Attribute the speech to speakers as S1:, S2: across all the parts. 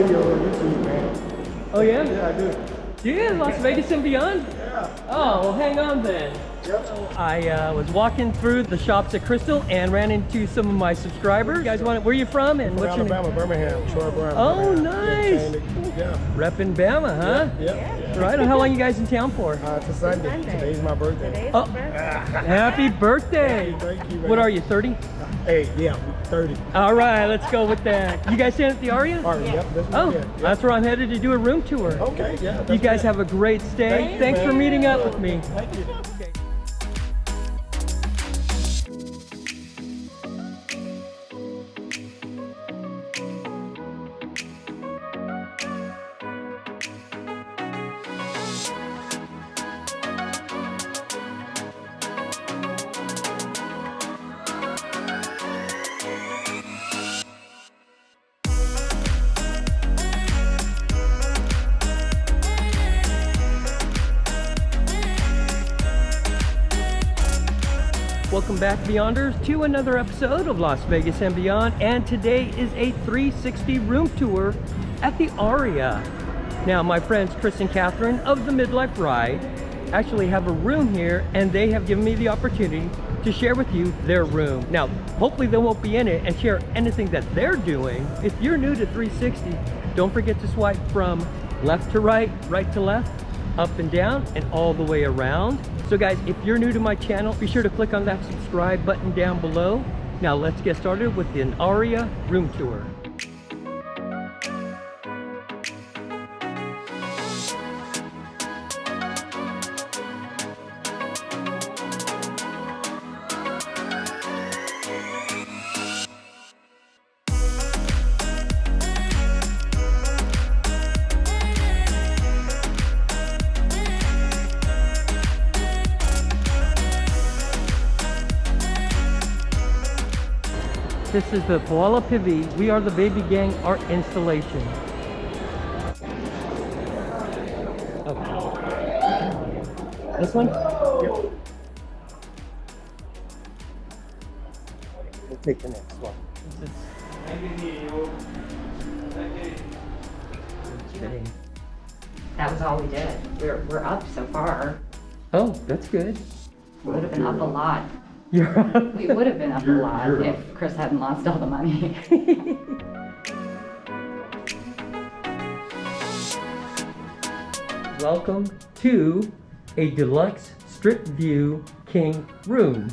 S1: videos on YouTube, man.
S2: Oh yeah?
S1: Yeah, I do.
S2: Yeah, Las Vegas and beyond?
S1: Yeah.
S2: Oh, well hang on then.
S1: Yep.
S2: I was walking through the shops at Crystal and ran into some of my subscribers. You guys want, where are you from and what's your name?
S1: Alabama, Birmingham, Troy Brown.
S2: Oh,
S1: Birmingham.
S2: nice.
S1: Yeah.
S2: Reppin' Bama, huh?
S1: Yep.
S2: Right, how long you guys in town for?
S1: To Sunday. Today's my birthday.
S2: Oh, happy birthday.
S1: Thank you, man.
S2: What are you, 30?
S1: Hey, yeah, 30.
S2: All right, let's go with that. You guys staying at the Aria?
S1: Yep, that's
S2: Oh,
S1: what, yeah.
S2: that's where I'm headed to do a room tour.
S1: Okay, yeah.
S2: You guys have a great stay.
S1: Thank you,
S2: Thanks
S1: man.
S2: for meeting up with me.
S1: Thank you.
S2: Okay. Welcome back, Beyonders, to another episode of Las Vegas and Beyond, and today is a 360 room tour at the Aria. Now, my friends Chris and Catherine of the Midlife Ride actually have a room here, and they have given me the opportunity to share with you their room. Now, hopefully they won't be in it and share anything that they're doing. If you're new to 360, don't forget to swipe from left to right, right to left, up and down, and all the way around. So guys, if you're new to my channel, be sure to click on that subscribe button down below. Now let's get started with the Aria room tour. This is the Koala Pivi, We Are the Baby Gang art installation. Okay. This one? Yep. We'll take the next one. Okay.
S3: That was all we did. We're up so far.
S2: Oh, that's good.
S3: We would have been up a lot.
S2: You're up.
S3: We would have been up a lot if Chris hadn't lost all the money.
S2: Welcome to a deluxe strip view king room.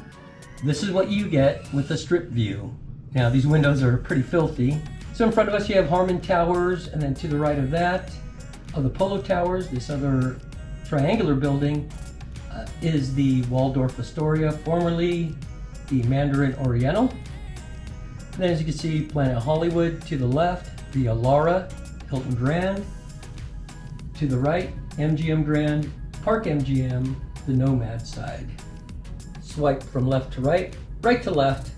S2: This is what you get with a strip view. Now these windows are pretty filthy. So in front of us you have Harmon Towers, and then to the right of that are the Polo Towers. This other triangular building is the Waldorf Astoria, formerly the Mandarin Oriental. And then as you can see, Planet Hollywood to the left, the Alara Hilton Grand. To the right, MGM Grand, Park MGM, the Nomad side. Swipe from left to right, right to left,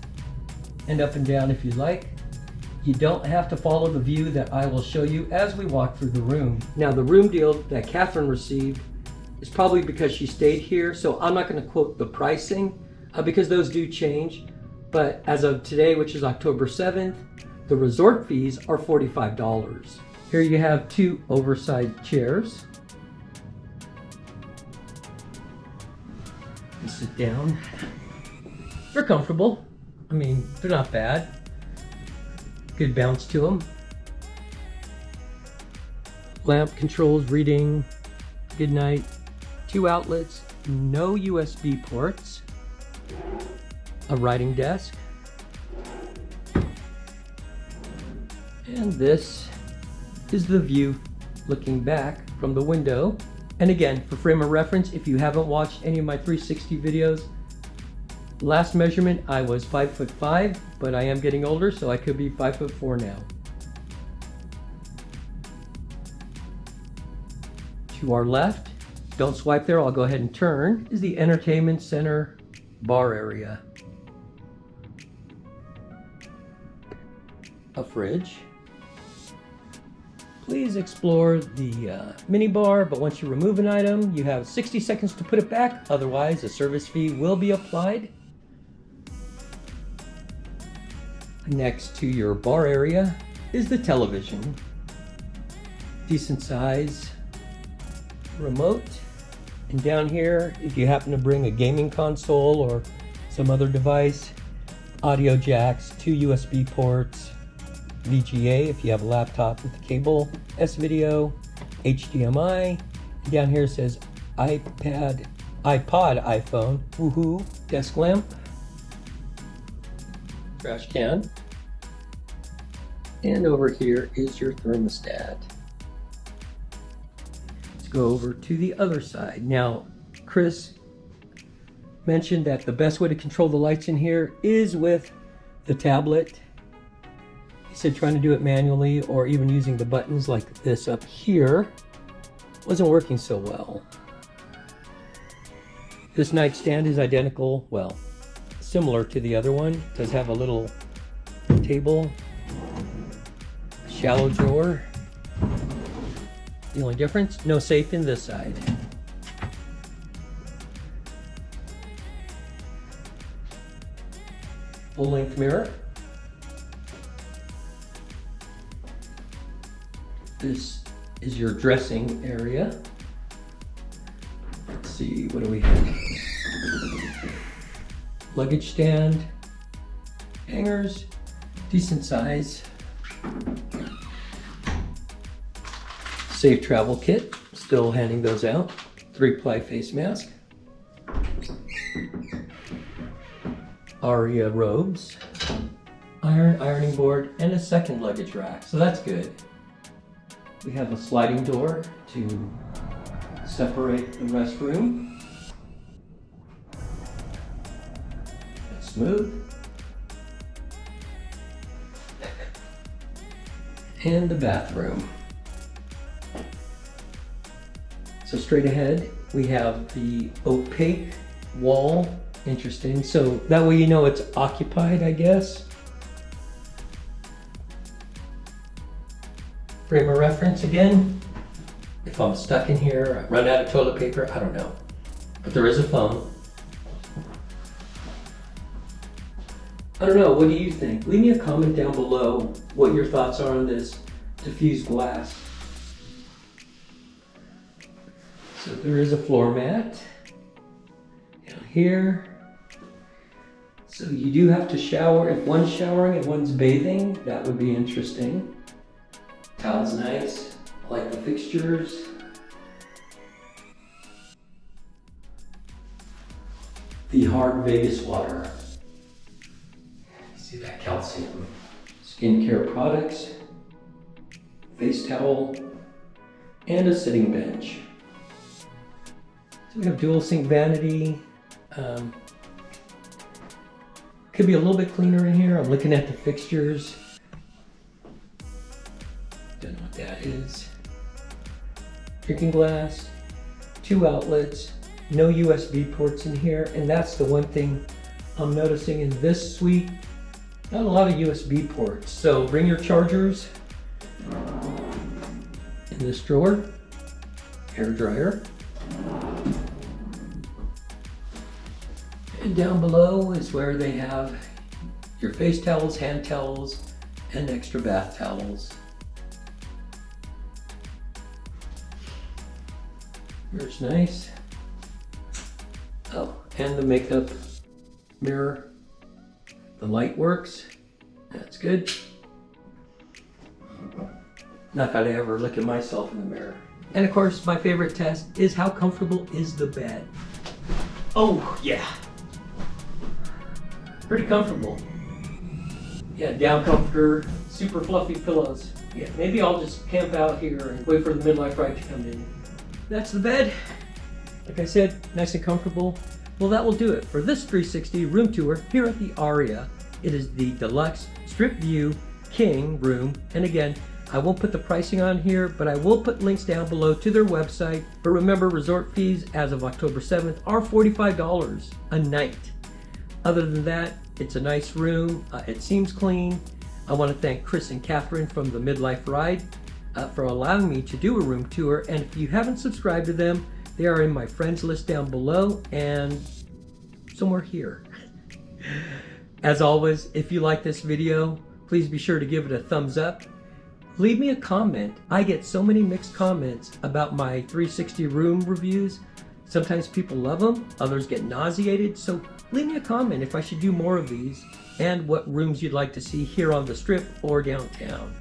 S2: and up and down if you like. You don't have to follow the view that I will show you as we walk through the room. Now the room deal that Catherine received is probably because she stayed here, so I'm not going to quote the pricing because those do change. But as of today, which is October 7th, the resort fees are $45. Here you have two oversized chairs. You sit down. They're comfortable. I mean, they're not bad. Good bounce to them. Lamp controls, reading, good night. 2 outlets, no USB ports, a writing desk, and this is the view looking back from the window. And again, for frame of reference, if you haven't watched any of my 360 videos, last measurement I was 5'5", but I am getting older, so I could be 5'4" now. To our left, don't swipe there, I'll go ahead and turn, is the entertainment center bar area. A fridge. Please explore the mini bar, but once you remove an item, you have 60 seconds to put it back, otherwise a service fee will be applied. Next to your bar area is the television. decent size remote. And down here, if you happen to bring a gaming console or some other device, audio jacks, 2 USB ports, VGA if you have a laptop with a cable, S-video, HDMI. And down here it says iPod, iPhone, woohoo, desk lamp, trash can. And over here is your thermostat. Let's go over to the other side. Now, Chris mentioned that the best way to control the lights in here is with the tablet. He said trying to do it manually or even using the buttons like this up here wasn't working so well. This nightstand is identical, well, similar to the other one. It does have a little table, shallow drawer. The only difference, no safe in this side. Full-length mirror. This is your dressing area. Let's see, what do we have? Luggage stand, hangers, decent size. Safe travel kit, still handing those out. 3-ply face mask. Aria robes, ironing board, and a second luggage rack, so that's good. We have a sliding door to separate the restroom. That's smooth. And the bathroom. So straight ahead, we have the opaque wall. Interesting. So that way you know it's occupied, I guess. Frame of reference again. If I'm stuck in here, I run out of toilet paper, I don't know. But there is a phone. I don't know, what do you think? Leave me a comment down below what your thoughts are on this diffused glass. So there is a floor mat down here. So you do have to shower. If one's showering and one's bathing, that would be interesting. Tile's nice. I like the fixtures. The hard Vegas water. See that calcium. Skincare products, face towel, and a sitting bench. So we have dual sink vanity. Could be a little bit cleaner in here. I'm looking at the fixtures. Don't know what that is. Drinking glass, 2 outlets, no USB ports in here. And that's the one thing I'm noticing in this suite. Not a lot of USB ports. So bring your chargers in this drawer. Hair dryer. And down below is where they have your face towels, hand towels, and extra bath towels. Here's nice. Oh, and the makeup mirror. The light works. That's good. Not that I ever look at myself in the mirror. And of course, my favorite test is how comfortable is the bed. Oh, yeah. Pretty comfortable. Yeah, down comforter, super fluffy pillows. Yeah, maybe I'll just camp out here and wait for the Midlife Ride to come in. That's the bed. Like I said, nice and comfortable. Well, that will do it for this 360 room tour here at the Aria. It is the Deluxe Strip View King room. And again, I won't put the pricing on here, but I will put links down below to their website. But remember, resort fees as of October 7th are $45 a night. Other than that, it's a nice room. It seems clean. I want to thank Chris and Catherine from the Midlife Ride for allowing me to do a room tour. And if you haven't subscribed to them, they are in my friends list down below and somewhere here. As always, if you like this video, please be sure to give it a thumbs up. leave me a comment. I get so many mixed comments about my 360 room reviews. Sometimes people love them, others get nauseated, so leave me a comment if I should do more of these and what rooms you'd like to see here on the Strip or downtown.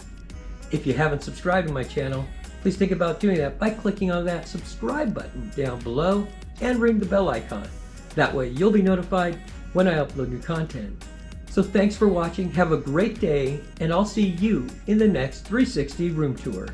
S2: If you haven't subscribed to my channel, please think about doing that by clicking on that subscribe button down below and ring the bell icon. That way you'll be notified when I upload new content. So thanks for watching, have a great day, and I'll see you in the next 360 room tour.